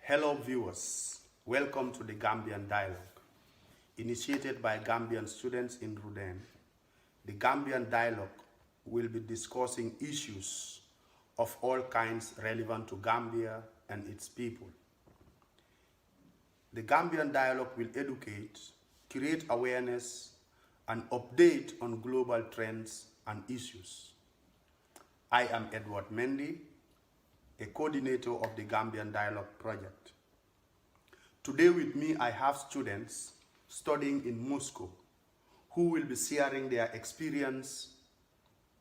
Hello viewers, welcome to the Gambian Dialogue. Initiated by Gambian students in Ruden, the Gambian Dialogue will be discussing issues of all kinds relevant to Gambia and its people. The Gambian Dialogue will educate, create awareness, and update on global trends and issues. I am Edward Mendy, a coordinator of the Gambian Dialogue project. Today with me I have students studying in Moscow who will be sharing their experience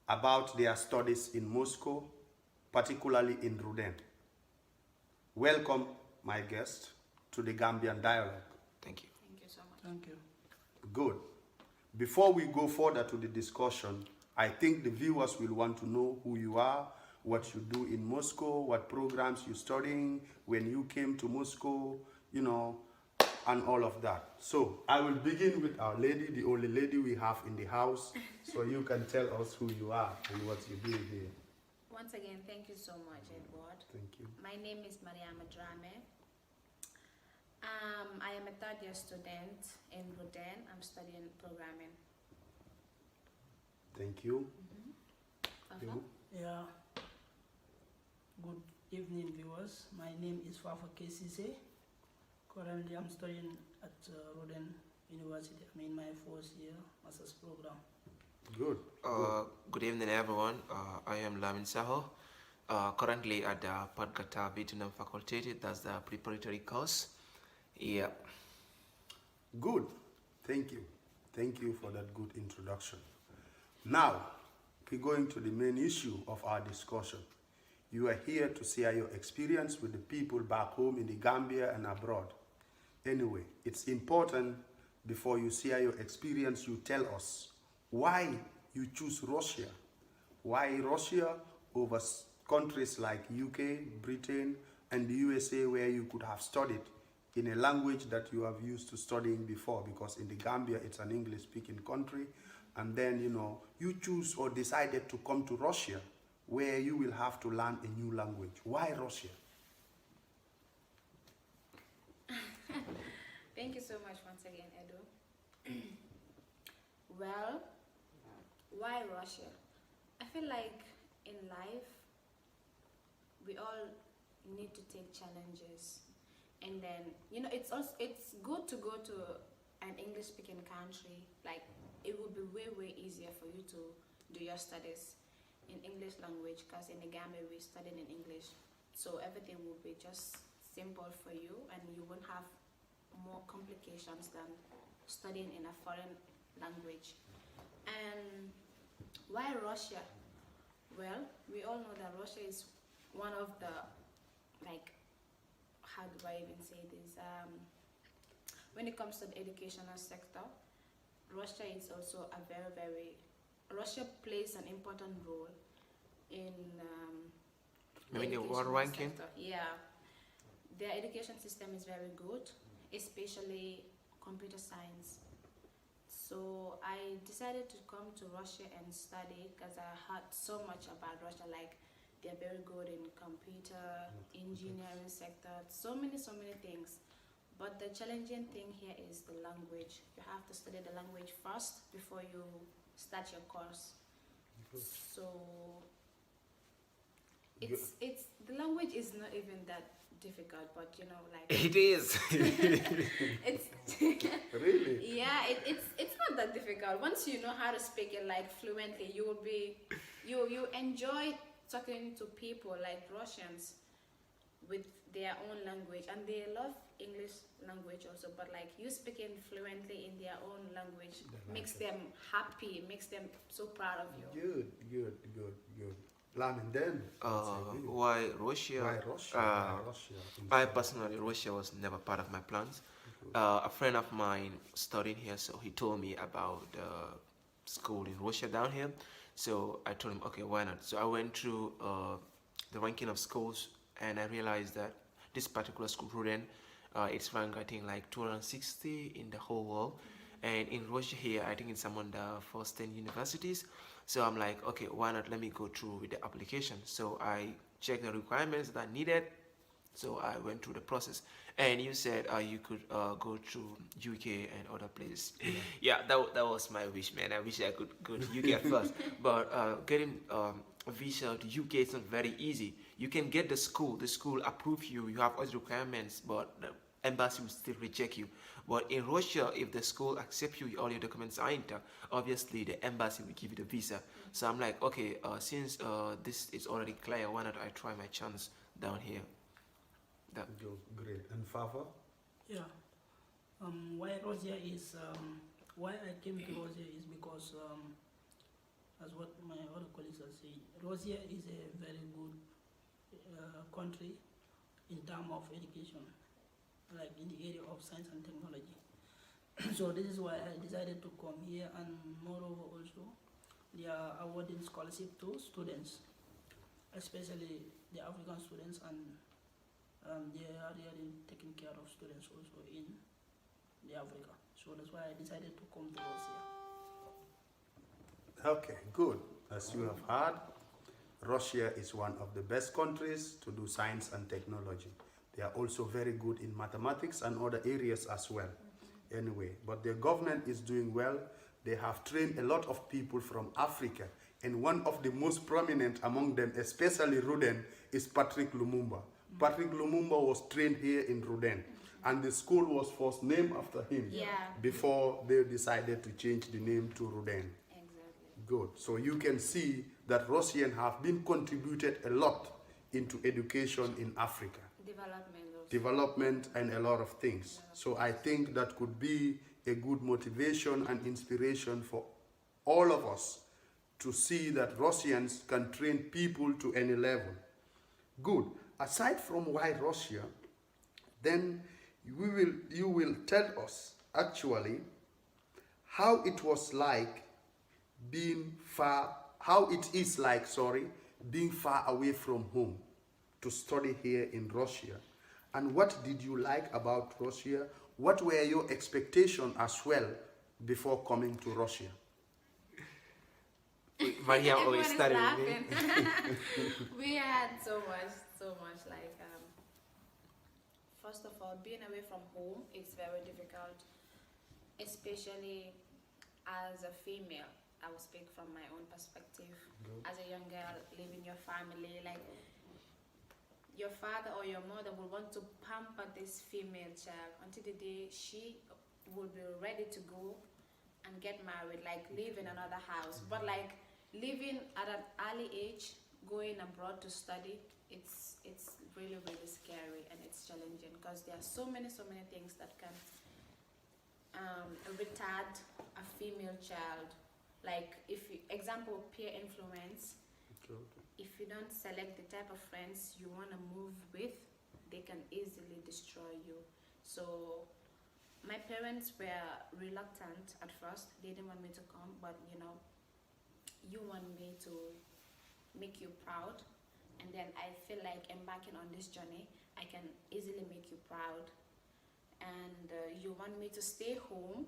about their studies in Moscow, particularly in Ruden. Welcome, my guest, to the Gambian Dialogue. Thank you. Thank you so much. Thank you. Good. Before we go further to the discussion, I think the viewers will want to know who you are, what you do in Moscow, what programs you're studying, when you came to Moscow, and all of that. So I will begin with our lady, the only lady we have in the house, so you can tell us who you are and what you do here. Once again, thank you so much, Edward. Thank you. My name is Mariama Drame. I am a third-year student in Ruden. I'm studying programming. Thank you. Fafa? You? Yeah. Good evening, viewers. My name is Fafa KCC. Currently, I'm studying at Roden University. I'm in my fourth year master's program. Good. Good evening, everyone. I am Lamin Saho. Currently at the Padgata Vietnam Faculty. That's the preparatory course. Yeah. Good. Thank you. Thank you for that good introduction. Now, we're going to the main issue of our discussion. You are here to share your experience with the people back home in the Gambia and abroad. Anyway, it's important before you share your experience, you tell us why you choose Russia. Why Russia over countries like UK, Britain, and the USA where you could have studied in a language that you have used to studying before, because in the Gambia it's an English-speaking country, and then you choose or decided to come to Russia where you will have to learn a new language. Why Russia? Thank you so much once again, Edo. Well, why Russia? I feel like in life, we all need to take challenges. And then, it's good to go to an English-speaking country. Like, it would be way, way easier for you to do your studies in English language, because in the Gambia we studied in English. So everything will be just simple for you, and you won't have more complications than studying in a foreign language. And why Russia? Well, we all know that Russia is one of the, how do I even say this? When it comes to the educational sector, Russia is also a Russia plays an important role in Maybe the educational world ranking? sector. Yeah, their education system is very good, especially computer science. So I decided to come to Russia and study because I heard so much about Russia. Like, they're very good in computer, engineering sector, so many things. But the challenging thing here is the language. You have to study the language first before you start your course. So it's the language is not even that difficult, but It is. it's Really? yeah, it's not that difficult. Once you know how to speak it fluently, you enjoy talking to people like Russians with their own language, and they love English language also, but you speaking fluently in their own language makes them happy, makes them so proud of you. Good. Lamin, then? Why Russia? Why Russia? I personally, Russia was never part of my plans. A friend of mine studying here, so he told me about school in Russia down here. So I told him, okay, why not? So I went through the ranking of schools, and I realized that this particular school, Ruden, it's ranked, I think, like 260 in the whole world. And in Russia here, I think it's among the first 10 universities. So I'm like, okay, why not? Let me go through with the application. So I checked the requirements that I needed, So I went through the process. And you said you could go to UK and other places. Yeah, that was my wish, man. I wish I could go to UK at first. But getting a visa to UK is not very easy. You can get the school approve you, you have all the requirements, but the embassy will still reject you. But in Russia, if the school accept you, all your documents are intact, obviously the embassy will give you the visa. So I'm like, okay, since this is already clear, why not I try my chance down here? That. Great. And Fafa? Yeah. Why Russia is why I came to Russia is because as what my other colleagues are saying, Russia is a very good country in terms of education, like in the area of science and technology. So this is why I decided to come here, and moreover also they are awarding scholarship to students, especially the African students, and they are really taking care of students also in the Africa. So that's why I decided to come to Russia. Okay, good. As you have heard, Russia is one of the best countries to do science and technology. They are also very good in mathematics and other areas as well. Anyway, but their government is doing well. They have trained a lot of people from Africa, and one of the most prominent among them, especially Ruden, is Patrick Lumumba. Patrick Lumumba was trained here in Ruden, and the school was first named after him before they decided to change the name to Ruden. Exactly. Good. So you can see that Russians have been contributed a lot into education in Africa. Development and a lot of things. So I think that could be a good motivation and inspiration for all of us to see that Russians can train people to any level. Good. Aside from why Russia, then you will tell us actually how it was like being far, how it is like, being far away from home to study here in Russia. And what did you like about Russia? What were your expectations as well before coming to Russia? Maria always started with me. We had so much like, first of all, being away from home, it's very difficult, especially as a female. I will speak from my own perspective. Good. As a young girl, leaving your family, like your father or your mother will want to pamper this female child until the day she will be ready to go and get married, like live in another house. But like living at an early age, going abroad to study, it's really scary, and it's challenging because there are so many things that can retard a female child. Like, if you, example, peer influence. If you don't select the type of friends you want to move with, they can easily destroy you. So my parents were reluctant at first. They didn't want me to come, but you want me to make you proud, and then I feel like embarking on this journey, I can easily make you proud. And you want me to stay home,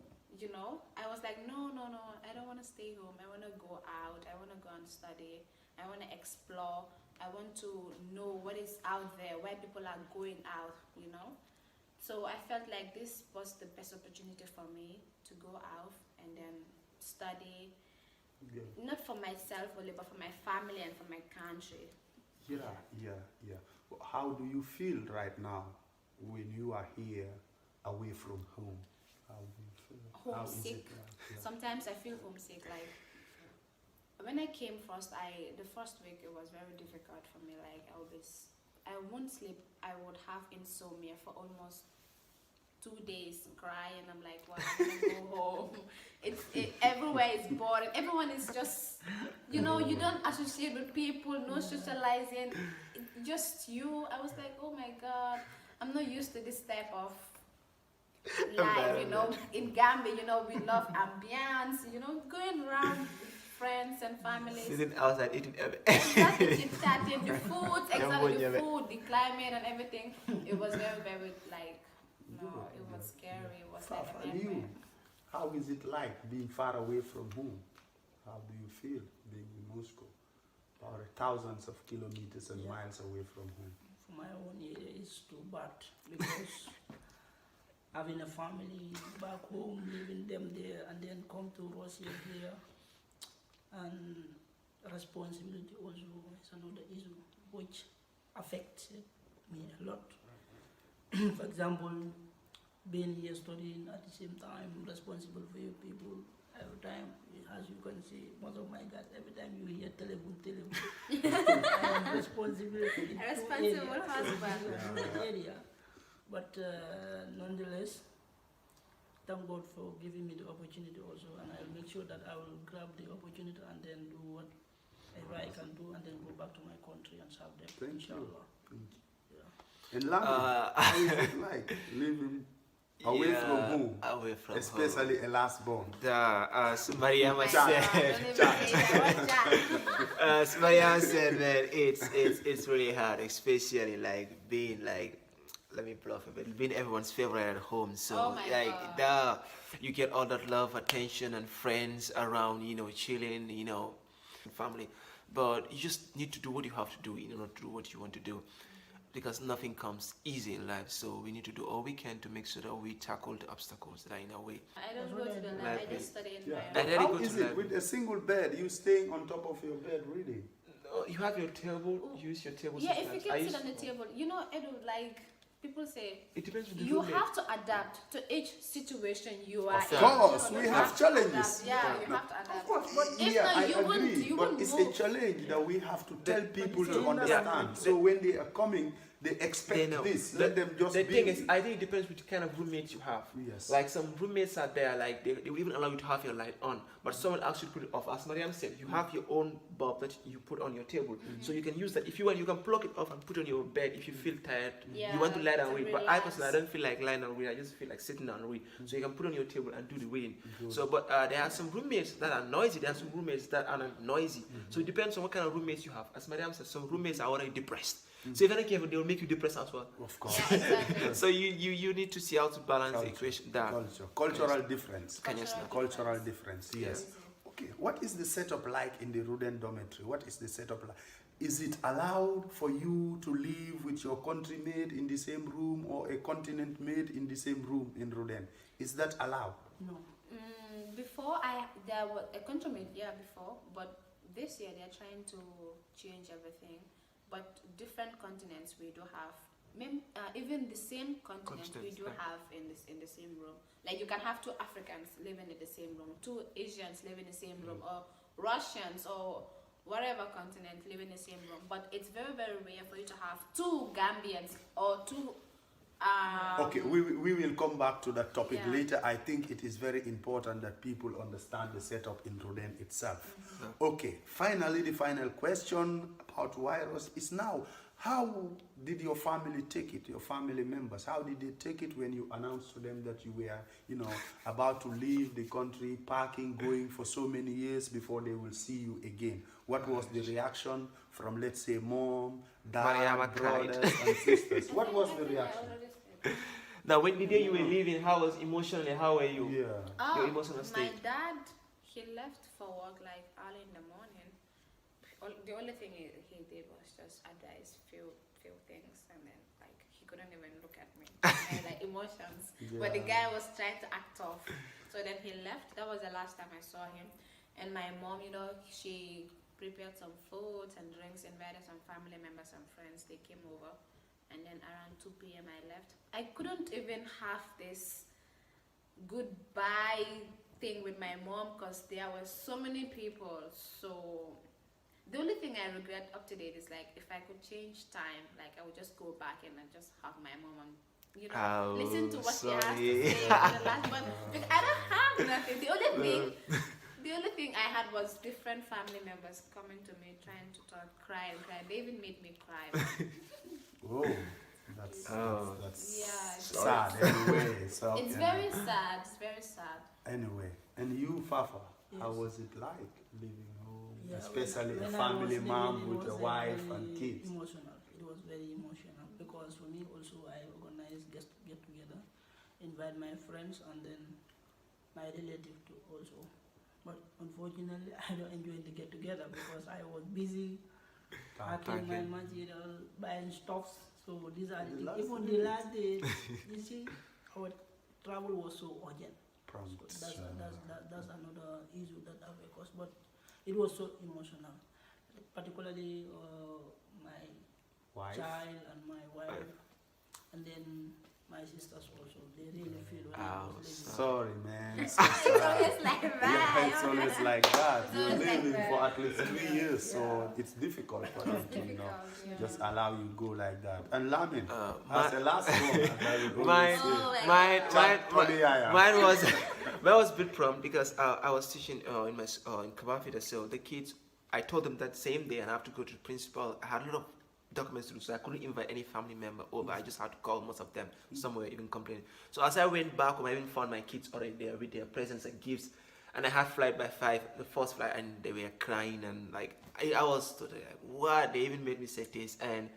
I was like, no, I don't want to stay home. I want to go out. I want to go and study. I want to explore. I want to know what is out there, where people are going out, So I felt like this was the best opportunity for me to go out and then study, not for myself only, but for my family and for my country. Yeah. How do you feel right now when you are here away from home? How do you feel? Homesick. Sometimes I feel homesick. Like when I came first, the first week it was very difficult for me. Like I won't sleep. I would have insomnia for almost 2 days, crying. I'm like, well, I'm gonna go home. Everywhere is boring. Everyone is just, you don't associate with people, no socializing, just you. I was like, oh my God, I'm not used to this type of life, in Gambia, we love ambience, going around with friends and families. Sitting outside eating Exactly, chit-chatting, the food, the food, the climate and everything. It was very, very like, it was scary. It was like a nightmare. How is it like being far away from home? How do you feel being in Moscow? Or thousands of kilometers and miles away from home? for my own area is too bad because having a family back home, leaving them there, and then come to Russia here, and responsibility also is another issue which affects me a lot. For example, being here studying at the same time, responsible for your people. Every time, as you can see, most of my guys, every time you hear telephone, I am responsible for the Responsible husband. area. But nonetheless, thank God for giving me the opportunity also, and I'll make sure that I will grab the opportunity and then do whatever I can do, and then go back to my country and serve them. Thank you. Inshallah. Thank you. Yeah. And Lami, how is it like living away from home, away from especially a last born? as Mariama My said, God, don't even say that. as Mariama said, man, it's really hard, especially like being like, let me bluff a bit, being everyone's favorite at home. So Oh my like God. you get all that love, attention, and friends around, chilling, family. But you just need to do what you have to do in order to do what you want to do, because nothing comes easy in life. So we need to do all we can to make sure that we tackle the obstacles that are in our way. I don't go to the lab, I just study in Yeah. my I room. really How go to is lab. it with a single bed? You staying on top of your bed, really? No, you have your table, use your table. Yeah, if you sometimes. I can sit used- on the table, Edu, like people say, It depends on the you roommate. have to adapt to each situation you are Of in. course, You we have have to challenges. adapt. Yeah, you No, have to adapt. Of course, But if yeah, not, I you won't- agree, you but won't it's move. a challenge that we have to tell people but to it's understand. Yeah. So when they are coming, they They expect know. this. The- Let them just The be. thing is, I think it depends which kind of roommates you have. Yes. Like some roommates are there, like they will even allow you to have your light on, but someone asks you to put it off. As Mariam said, you have your own bulb that you put on your table, so you can use that. If you want, you can plug it off and put it on your bed if you feel tired. Yeah, You want to lie down to read, but I relax. personally I don't feel like lying down read. I just feel like sitting down and read. So you can put it on your table and do the reading. Good. So, but there are some roommates that are noisy. There are some roommates that are not noisy. So it depends on what kind of roommates you have. As Mariam said, some roommates are already depressed. So if you're not careful, they will make you depressed as well. Of course. Yeah, exactly. So you need to see how to balance the Culture. equation. That Cultural difference. Cultural Cultural difference, yes. Okay, what is the setup like in the Ruden dormitory? What is the setup like? Is it allowed for you to live with your country mate in the same room or a continent mate in the same room in Ruden? Is that allowed? No. Before there was a country yeah before, but this year they're trying to change everything. But different continents we do have, even the same continent we do have in the same room. Like you can have two Africans living in the same room, two Asians living in the same room, or Russians or whatever continent living in the same room. But it's very very rare for you to have two Gambians or two. Okay, we will come back to that topic Yeah. later. I think it is very important that people understand the setup in Ruden itself. Okay, finally, the final question about virus is now, how did your family take it, your family members? How did they take it when you announced to them that you were, about to leave the country, packing, going for so many years before they will see you again? What was the reaction from, let's say, mom, dad, Mariama cried. brothers, and sisters? What was the reaction? Now, when the day you were leaving, how was emotionally? How were you? Yeah. Your emotional My state. dad, he left for work like early in the morning. The only thing he did was just advise few things, and then like he couldn't even look at me. Like emotions. But the guy was trying to act off. So then he left. That was the last time I saw him. And my mom, she prepared some foods and drinks, invited some family members and friends. They came over. And then around 2 p.m. I left. I couldn't even have this goodbye thing with my mom because there were so many people. So the only thing I regret up to date is like if I could change time, like I would just go back and just hug my mom and listen to what she has to say for the last one. Because I don't have nothing. The only thing I had was different family members coming to me trying to talk, cry and cry. They even made me cry. Oh, that's Yeah, sad anyway. So, it's very sad. It's very sad. Anyway, and you, Fafa, how Yes. was it like living home, Yeah, especially when a I family was mom leaving, it with a was, wife very and kids? Emotional. It was very emotional because for me also I organized get together, invite my friends and then my relative too also. But unfortunately I don't enjoy the get together because I was busy packing my Packing. material, buying stuffs, So these are the The things. last Even the last day, you see, our travel was so urgent. Prompt. So that's another issue that affects us. But it was so emotional, particularly my Wife. child and my wife, and then my sisters also. They really feel when I was leaving. Sorry, man. So It's sad. always like Yeah, that. it's always like that. It's You're always like living that. for at least 3 years, so Yeah. it's difficult for them to, Difficult, yeah. just allow you go like that. And Lamin, my- as the last one, as I would Mine, always say, Oh, like- mine was mine was a bit prompt because I was teaching in my in Kabafida, so the kids, I told them that same day and I have to go to the principal. I had a lot of documents to do, so I couldn't invite any family member over. I just had to call most of them. Some were even complaining. So as I went back home, I even found my kids already there with their presents and gifts. And I had flight by 5, the first flight, and they were crying and like I was totally like, what? They even made me say this. And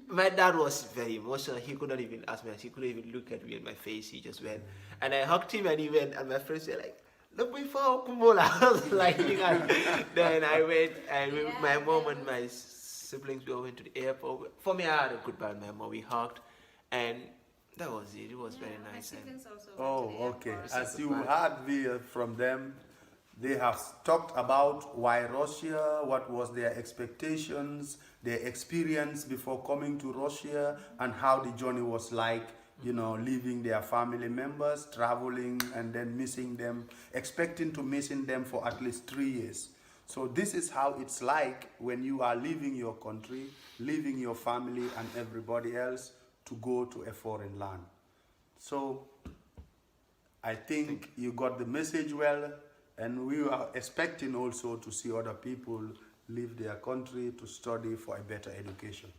my dad was very emotional. He couldn't even ask me. He couldn't even look at me in my face. He just went, and I hugged him, and he went. And my friends were like, "Look me for Kumola." I was like, you guys. Then I went, and my mom and my siblings, we all went to the airport. For me, I had a goodbye with my mom. We hugged, and that was it. It was very My nice. And siblings also went to Oh, the okay. airport. As you heard from them, they have talked about why Russia, what was their expectations, their experience before coming to Russia, and how the journey was like, leaving their family members, traveling, and then missing them, expecting to missing them for at least 3 years. So this is how it's like when you are leaving your country, leaving your family and everybody else to go to a foreign land. So I think you got the message well, and we are expecting also to see other people leave their country to study for a better education.